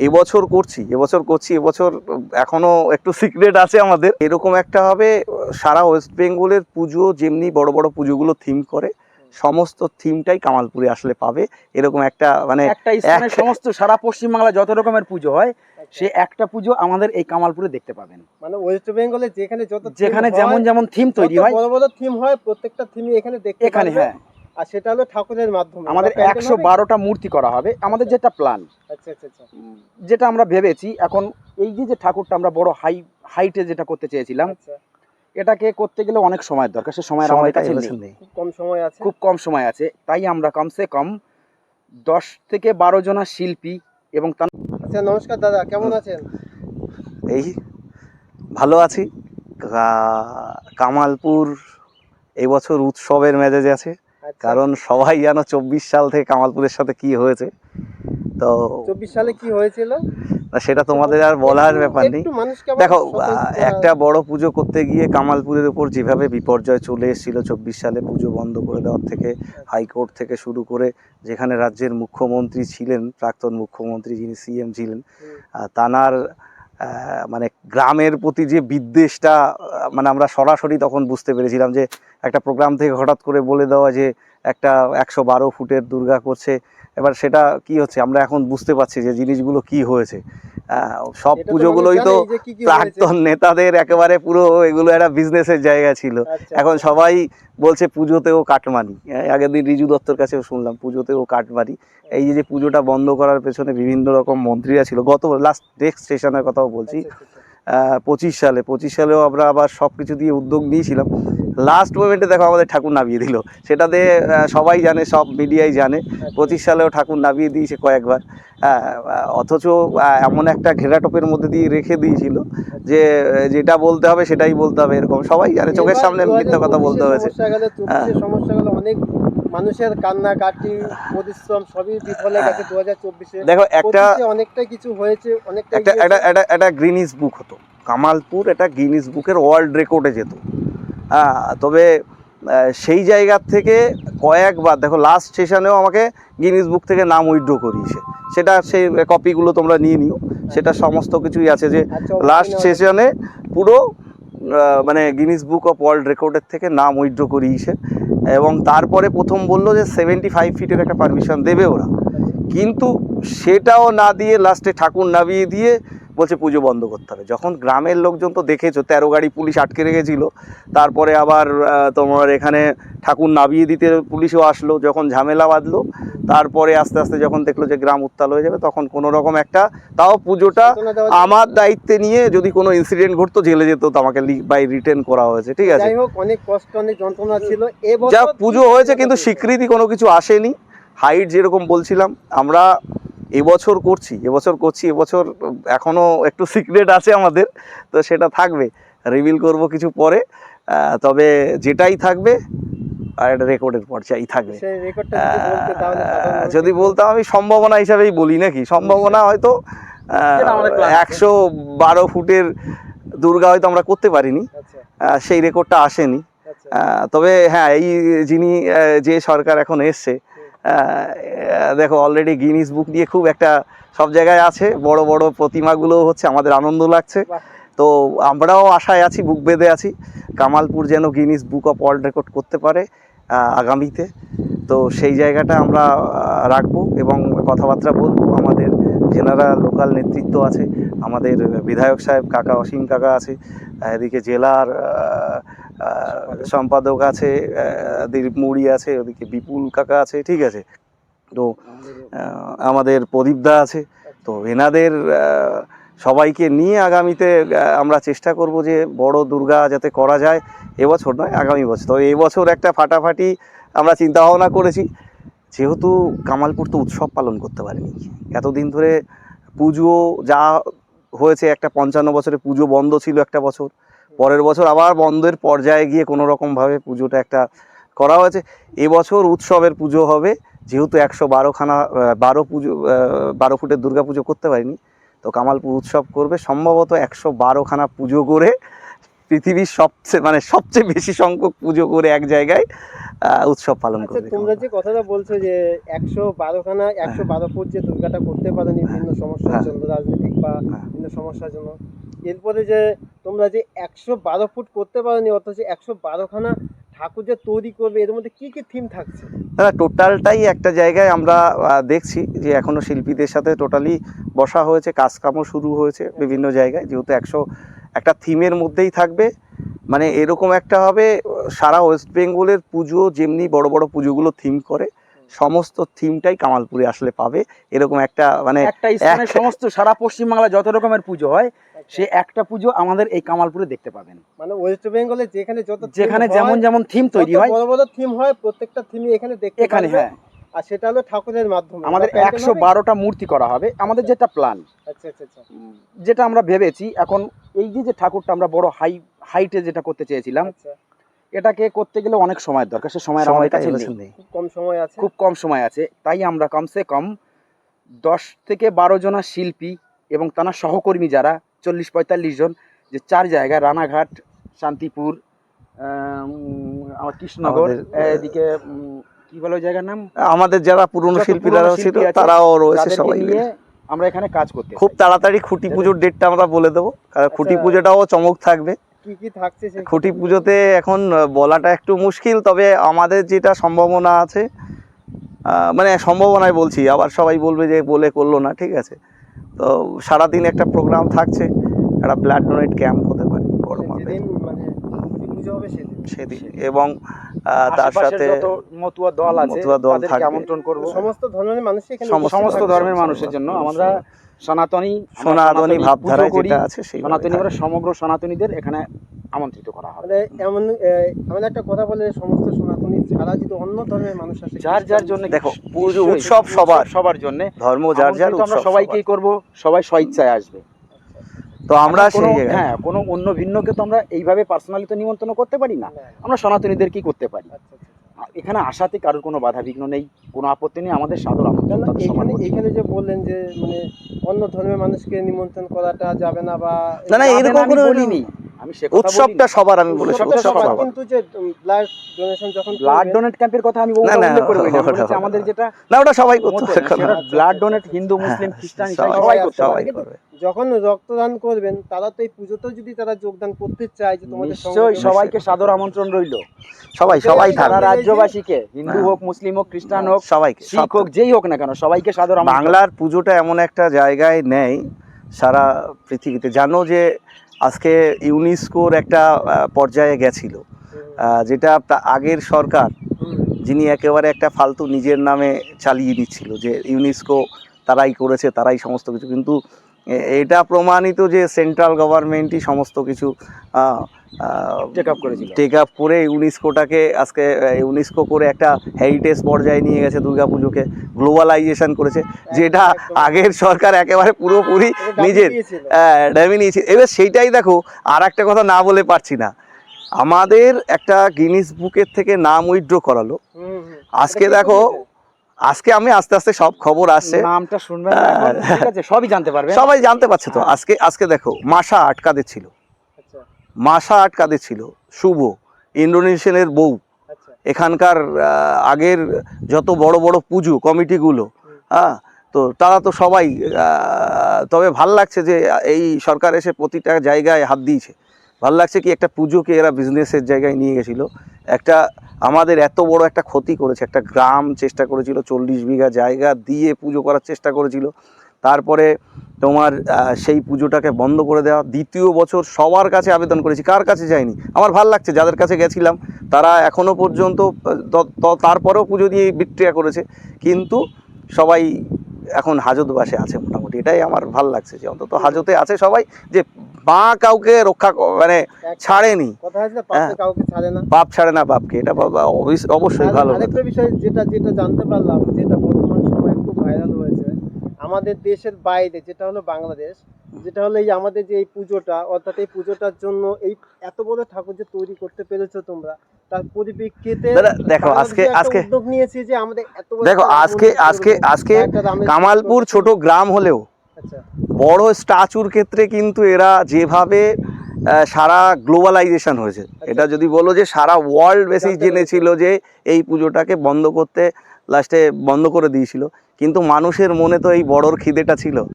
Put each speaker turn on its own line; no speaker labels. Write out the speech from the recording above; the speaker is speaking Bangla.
এবছর করছি এবছর এখনো একটু সিক্রেট আছে আমাদের। এরকম একটা হবে, সারা ওয়েস্ট বেঙ্গলের পুজো যেমনি বড় বড় পুজোগুলো থিম করে, সমস্ত থিমটাই কামালপুরে আসলে পাবে। এরকম একটা মানে
একটা স্থানে সমস্ত সারা পশ্চিমবাংলা যত রকমের পুজো হয় সে একটা পুজো আমাদের এই কামালপুরে দেখতে পাবেন।
মানে ওয়েস্ট বেঙ্গলে যেখানে
যেখানে যেমন যেমন থিম তৈরি হয়,
বড় বড় থিম হয়, প্রত্যেকটা থিমই এখানে দেখতে
এখানে
পারবে।
হ্যাঁ,
আর সেটা হলো ঠাকুরের মাধ্যমে
আমাদের 112টা মূর্তি করা হবে। আমাদের যেটা প্ল্যান,
আচ্ছা আচ্ছা আচ্ছা
যেটা আমরা ভেবেছি এখন, এই যে ঠাকুরটা আমরা বড় হাইটে যেটা করতে চেয়েছিলাম,
আচ্ছা,
এটাকে করতে গেলে অনেক সময়ের দরকার। সে সময়ের আমাদের কাছে নেই,
খুব কম সময় আছে।
খুব কম সময় আছে। তাই আমরা কমসে কম 10 থেকে 12 জনা শিল্পী এবং
আচ্ছা, নমস্কার দাদা, কেমন আছেন?
এই ভালো আছি। কামালপুর এবছর উৎসবের মেজাজে আছে,
আচ্ছা,
কারণ সবাই জানো 24 সাল থেকে কামালপুরের সাথে কি হয়েছে। তো
24 সালে কি হয়েছিল
সেটা তোমাদের আর বলার ব্যাপার নেই।
একটু মানুষকে আবার
দেখো,
সতর্ক করা-
একটা বড় পুজো করতে গিয়ে কামালপুরের উপর যেভাবে বিপর্যয় চলে এসেছিল 24 সালে, পুজো বন্ধ করে দেওয়ার থেকে হাইকোর্ট থেকে শুরু করে, যেখানে রাজ্যের মুখ্যমন্ত্রী ছিলেন, প্রাক্তন মুখ্যমন্ত্রী যিনি সিএম ছিলেন, তানার মানে গ্রামের প্রতি যে বিদ্বেষটা, মানে আমরা সরাসরি তখন বুঝতে পেরেছিলাম যে একটা প্রোগ্রাম থেকে হঠাৎ করে বলে দেওয়া যে একটা 112 ফুটের দুর্গা করছে। এবার সেটা কি হচ্ছে আমরা এখন বুঝতে পারছি যে জিনিসগুলো কি হয়েছে। সব
এটা তো
পুজোগুলোই
মানুষ
তো
জানেই যে কি কি
প্রাক্তন নেতাদের একেবারে পুরো এগুলো একটা বিজনেসের জায়গা ছিল।
আচ্ছা,
এখন সবাই বলছে পুজোতেও কাটমানি। আগের দিন রিজু দত্তর কাছেও শুনলাম পুজোতেও কাটমানি। এই যে পুজোটা বন্ধ করার পেছনে বিভিন্ন রকম মন্ত্রীরা ছিল। গত লাস্ট নেক্সট সেশনের কথাও বলছি,
আচ্ছা, আচ্ছা,
25 সালেও আমরা আবার সব কিছু দিয়ে উদ্যোগ নিয়েছিলাম। লাস্ট মোমেন্টে দেখো আমাদের ঠাকুর নামিয়ে দিল। সেটাতে সবাই জানে, সব মিডিয়াই জানে 25 সালেও ঠাকুর নামিয়ে দিয়েছে কয়েকবার। অথচ এমন একটা ঘেরাটোপের মধ্যে দিয়ে রেখে দিয়েছিল যে যেটা বলতে হবে সেটাই বলতে হবে, এরকম সবাই জানে, চোখের
এবার
সামনে মিথ্যা কথা
2025
বলতে হয়েছে।
সমস্যা গেল, 24 সমস্যা গেল, অনেক মানুষের কান্নাকাটি, পরিশ্রম সবই বিফলে গেছে 2024-এ।
দেখো, একটা
অনেকটাই কিছু হয়েছে, অনেকটা
একটা একটা একটা একটা গিনিস বুক হতো কামালপুর, এটা গিনিস বুকের ওয়ার্ল্ড রেকর্ডে যেত। তবে সেই জায়গার থেকে কয়েকবার দেখো লাস্ট সেশনেও আমাকে গিনিস বুক থেকে নাম উইথড্র করিয়েছে। সেটা সেই কপিগুলো তোমরা নিয়ে নিও, সেটা সমস্ত কিছুই আছে যে লাস্ট সেশনে পুরো মানে গিনিস বুক অফ ওয়ার্ল্ড রেকর্ডের থেকে নাম উইথড্র করিয়েছে। এবং তারপরে প্রথম বললো যে 75 ফিটের একটা পারমিশন দেবে ওরা, কিন্তু সেটাও না দিয়ে লাস্টে ঠাকুর নামিয়ে দিয়ে বলছে পুজো বন্ধ করতে হবে। যখন গ্রামের লোকজন তো দেখেছো 13 গাড়ি পুলিশ আটকে রেখেছিল, তারপরে আবার তোমার এখানে ঠাকুর নামিয়ে দিতে পুলিশও আসলো, যখন ঝামেলা বাঁধলো, তারপরে আস্তে আস্তে যখন দেখলো যে গ্রাম উত্তাল হয়ে যাবে, তখন কোনো রকম একটা, তাও পুজোটা আমার দায়িত্বে নিয়ে যদি কোনো ইনসিডেন্ট ঘটতো জেলে যেত, তো আমাকে বাই রিটেন করা হয়েছে, ঠিক আছে।
যাই হোক, অনেক কষ্ট, অনেক যন্ত্রণা ছিল।
যা পুজো হয়েছে, কিন্তু স্বীকৃতি কোনো কিছু আসেনি। হাইট যেরকম বলছিলাম, আমরা এবছর করছি এবছর এখনও একটু সিক্রেট আছে আমাদের, তো সেটা থাকবে, রিভিল করব কিছু পরে। তবে যেটাই থাকবে আর একটা রেকর্ডের পর্যায়েই থাকবে। যদি বলতাম আমি সম্ভাবনা হিসাবেই বলি নাকি, সম্ভাবনা হয়তো 112 ফুটের দুর্গা হয়তো আমরা করতে পারিনি, সেই রেকর্ডটা আসেনি। তবে হ্যাঁ, এই যিনি যে সরকার এখন এসছে, দেখো অলরেডি গিনিস বুক নিয়ে খুব একটা সব জায়গায় আছে, বড় বড় প্রতিমাগুলো হচ্ছে, আমাদের আনন্দ লাগছে। তো আমরাও আশায় আছি, বুক বেঁধে আছি, কামালপুর যেন Guinness book of world record করতে পারে আগামীতে। তো সেই জায়গাটা আমরা রাখবো এবং কথাবার্তা বলবো। আমাদের যেনারা লোকাল নেতৃত্ব আছে, আমাদের বিধায়ক সাহেব কাকা অসীম কাকা আছে, এদিকে জেলার সম্পাদক আছে দিলীপ মুড়ি আছে, ওদিকে বিপুল কাকা আছে, ঠিক আছে, তো আমাদের প্রদীপদা আছে। তো এনাদের সবাইকে নিয়ে আগামীতে আমরা চেষ্টা করব যে বড় দুর্গা যাতে করা যায়, এবছর নয় আগামী বছর। তো এই বছর একটা ফাটাফাটি আমরা চিন্তা ভাবনা করেছি, যেহেতু কামালপুর তো উৎসব পালন করতে পারেনি এতদিন ধরে, পুজো যা হয়েছে, একটা 55 বছরে পুজো বন্ধ ছিল একটা বছর, পরের বছর আবার বন্ধের পর্যায়ে গিয়ে কোনো রকমভাবে পুজোটা একটা করা হয়েছে। এবছর উৎসবের পুজো হবে, যেহেতু 112 ফুটের দুর্গা পুজো করতে পারিনি, তো কামালপুর উৎসব করবে, সম্ভবত 112খানা পুজো করে পৃথিবীর সবচেয়ে বেশি সংখ্যক পুজো করে এক জায়গায় উৎসব পালন
আচ্ছা,
করে।
তোমরা যে কথাটা বলছো যে 112 ফুট যে দুর্গাটা করতে পারোনি বিভিন্ন সমস্যার
হ্যাঁ।
জন্য, রাজনৈতিক বা
হ্যাঁ।
বিভিন্ন সমস্যার জন্য, এরপরে যে তোমরা যে 112 ফুট করতে পারোনি, অথচ 112খানা ঠাকুর যে তৈরি করবে, এর মধ্যে কি কি থিম থাকছে?
দাদা টোটালটাই একটা জায়গায় আমরা দেখছি যে এখনো শিল্পীদের সাথে টোটালি বসা হয়েছে, কাজকামও শুরু হয়েছে বিভিন্ন জায়গায়, যেহেতু একটা থিমের মধ্যেই থাকবে। মানে এরকম একটা হবে, সারা ওয়েস্ট বেঙ্গলের পুজো যেমনি বড় বড় পুজোগুলো থিম করে, সমস্ত থিমটাই কামালপুরে আসলে পাবে, এরকম একটা
একটা স্থানে সমস্ত সারা পশ্চিমবাংলা যত রকমের পুজো হয় সে একটা পুজো আমাদের এই কামালপুরে দেখতে পাবেন।
মানে ওয়েস্ট বেঙ্গলে যেখানে
যেখানে যেমন থিম তৈরি হয়,
বড় বড় থিম হয়, প্রত্যেকটা থিমই এখানে দেখতে
এখানে
পারবে।
হ্যাঁ
আর সেটা হলো ঠাকুরের মাধ্যমে
আমাদের
বা প্যান্ডেল হবে?
112টা মূর্তি করা হবে আমাদের যেটা প্ল্যান,
আচ্ছা আচ্ছা আচ্ছা।
যেটা আমরা ভেবেছি। এখন এই যে ঠাকুরটা আমরা বড় হাইটে যেটা করতে চেয়েছিলাম,
আচ্ছা,
এটাকে করতে গেলে অনেক সময়ের দরকার, সে সময় আমাদের
সময়টা
কাছে
এবছর
নেই,
নেই।
খুব কম সময় আছে।
খুব কম সময় আছে। তাই আমরা কমসে কম 10 থেকে 12 জনা শিল্পী এবং তারা সহকর্মী যারা 40-45 জন, যে 4 জায়গায় রানাঘাট, শান্তিপুর, আমার কৃষ্ণনগর,
আমাদের,
এদিকে কি বলে ওই জায়গার নাম,
আমাদের যারা পুরনো
যত
শিল্পীরা
পুরনো
ছিল
শিল্পী আছে,
তারাও রয়েছে,
তাদেরকে
সবাই
নিয়ে আমরা এখানে কাজ করতে
খুব
চাই।
তাড়াতাড়ি খুঁটি পুজোর ডেটটা আমরা বলে দেবো, কারণ খুঁটি
আচ্ছা।
পুজোটাও চমক থাকবে।
কি কি থাকছে সেই
খুঁটি পুজোতে এখন বলাটা একটু মুশকিল, তবে আমাদের যেটা সম্ভাবনা আছে, সম্ভাবনায় বলছি, আবার সবাই বলবে যে বলে করলো না, ঠিক আছে। তো সারাদিন একটা প্রোগ্রাম থাকছে, একটা ব্লাড ডোনেট ক্যাম্প হতে পারে বড় মাপের
যেদিন মানে খুঁটি পুজো হবে
সেদিন, এবং তার
আশেপাশের
সাথে
যত মতুয়া দল আছে
মতুয়া দল
তাদেরকে
থাকবে।
আমন্ত্রণ করব।
সমস্ত ধর্মের মানুষ এখানে
সমস্ত
থাকবে।
ধর্মের মানুষের জন্য আমরা সনাতনী
ভাবধারা
পুজো করি,
যেটা আছে সেই
সনাতনী আমরা সমগ্র সনাতনীদের এখানে আমন্ত্রিত করা হবে।
মানে এমন একটা কথা বলে, সমস্ত সনাতনী ছাড়া যদি অন্য ধর্মের মানুষ আসে,
যার যার জন্য
দেখো, পুজো
নিশ্চয়ই,
উৎসব
সবার জন্য
ধর্ম যার যার,
আমরা
উৎসব
সবাইকেই করব, সবাই স্বইচ্ছায় আসবে।
তো আমরা
কোনো
সেই জায়গায়
হ্যাঁ কোনো অন্য ভিন্নকে তো আমরা এইভাবে পার্সোনালি তো নিমন্ত্রণ করতে পারি না, আমরা সনাতনীদেরকেই করতে পারি।
আচ্ছা, আচ্ছা।
এখানে আসাতে কারোর কোনো বাধা বিঘ্ন নেই, কোনো আপত্তি নেই, আমাদের সাদর আমন্ত্রণ
না,
তাদের সমান করছি।
এখানে যে বললেন যে মানে অন্য ধর্মের মানুষকে নিমন্ত্রণ করাটা যাবে না, বা
না,
যাবে
এরকম
না আমি
কোনো
বলিনি, আমি সে কথা
উৎসবটা
বলিনি।
সবার, আমি বলেছি
উৎসবটা
উৎসব
সবার,
সবার।
কিন্তু যে ব্লাড ডোনেশন যখন
ব্লাড ডোনেট ক্যাম্পের কথা আমি
না,
উল্লেখ করে বলিনি, আমি
ওটা
বলেছি আমাদের যেটা
না, ওটা সবাই করতে হবে।
ব্লাড ডোনেট হিন্দু মুসলিম খ্রিস্টান
সবাই-
সবাই করতে
সবাই
পারে।
করবে।
যখন রক্তদান করবেন, তারা তো এই পুজোতেও যদি তারা যোগদান করতে চায়, যে তোমাদের
নিশ্চয়ই সবাইকে সাদর আমন্ত্রণ রইল,
সবাই
এটাই
সারা
থাকবে,
রাজ্যবাসীকে, হিন্দু
হ্যাঁ।
হোক, মুসলিম হোক, খ্রিস্টান হোক,
সবাইকে,
শিখ হোক, যেই হোক না কেন, সবাইকে সাদর আমন্ত্রণ।
বাংলার পুজোটা এমন একটা জায়গায় নেই সারা পৃথিবীতে। জানো যে আজকে ইউনেস্কোর একটা পর্যায়ে গেছিল, যেটা আগের সরকার, যিনি একেবারে একটা ফালতু নিজের নামে চালিয়ে দিচ্ছিল, যে ইউনেস্কো তারাই করেছে, তারাই সমস্ত কিছু, কিন্তু এটা প্রমাণিত যে সেন্ট্রাল গভর্নমেন্টই সমস্ত কিছু টেক আপ করে ইউনেস্কোটাকে আজকে ইউনেস্কো করে একটা হেরিটেজ পর্যায়ে নিয়ে গেছে, দুর্গাপুজোকে গ্লোবালাইজেশন করেছে, যেটা আগের সরকার একেবারে পুরোপুরি নিজের ড্যামে নিয়েছে। এবার সেইটাই দেখো, আর একটা কথা না বলে পারছি না, আমাদের একটা গিনিস বুকের থেকে নাম উইথড্র করালো আজকে। দেখো, আজকে আমি আস্তে আস্তে সব খবর আসছে,
নামটা শুনবেন না এখন, ঠিক আছে, সবই জানতে পারবে,
সবাই জানতে পারছে তো। আজকে দেখো, মাসা আটকাদের ছিল, মাসা আটকাদের ছিল, শুভ ইন্ডোনেশিয়ানের বউ, এখানকার আগের যত বড় বড় পুজো কমিটিগুলো, হ্যাঁ, তো তারা তো সবাই, তবে ভাল লাগছে যে এই সরকার এসে প্রতিটা জায়গায় হাত দিয়েছে। ভাল লাগছে কি, একটা পুজোকে এরা বিজনেসের জায়গায় নিয়ে গেছিলো, একটা আমাদের এত বড় একটা ক্ষতি করেছে, একটা গ্রাম চেষ্টা করেছিল 40 বিঘা জায়গা দিয়ে পুজো করার চেষ্টা করেছিল, তারপরে তোমার সেই পুজোটাকে বন্ধ করে দেওয়া। দ্বিতীয় বছর সবার কাছে আবেদন করেছি, কার কাছে যায়নি, আমার ভাল লাগছে, যাদের কাছে গেছিলাম তারা এখনও পর্যন্ত তারপরেও পুজো দিয়ে বিক্রিয়া করেছে, কিন্তু সবাই এখন হাজতবাসে আছে মোটামুটি। এটাই আমার ভাল লাগছে, যে অন্তত হাজতে আছে সবাই, যে মা কাউকে রক্ষা ছাড়েনি,
কাউকে ছাড়ে না,
বাপ ছাড়ে না বাপকে, এটা অবশ্যই ভালো।
আরেকটা বিষয় যেটা জানতে পারলাম, যেটা বর্তমান সময়ে খুব ভাইরাল হয়েছে আমাদের দেশের বাইরে, যেটা হলো বাংলাদেশ, যেটা হলো এই আমাদের যে এই পুজোটা, অর্থাৎ এই পুজোটার জন্য এই এত বড় ঠাকুর যে তৈরি করতে পেরেছো তোমরা, তার পরিপ্রেক্ষিতে
দেখো আজকে
উদ্যোগ নিয়েছি যে আমাদের এত বড়,
দেখো আজকে কামালপুর ছোট গ্রাম হলেও
আচ্ছা,
বড় স্ট্যাচুর ক্ষেত্রে কিন্তু এরা যেভাবে সারা গ্লোবালাইজেশন হয়েছে। এটা যদি বলো যে সারা ওয়ার্ল্ড বেসিস
জানতে
জেনেছিল যে এই পুজোটাকে বন্ধ করতে লাস্টে বন্ধ করে দিয়েছিল, কিন্তু মানুষের মনে তো এই বড়োর খিদেটা ছিল।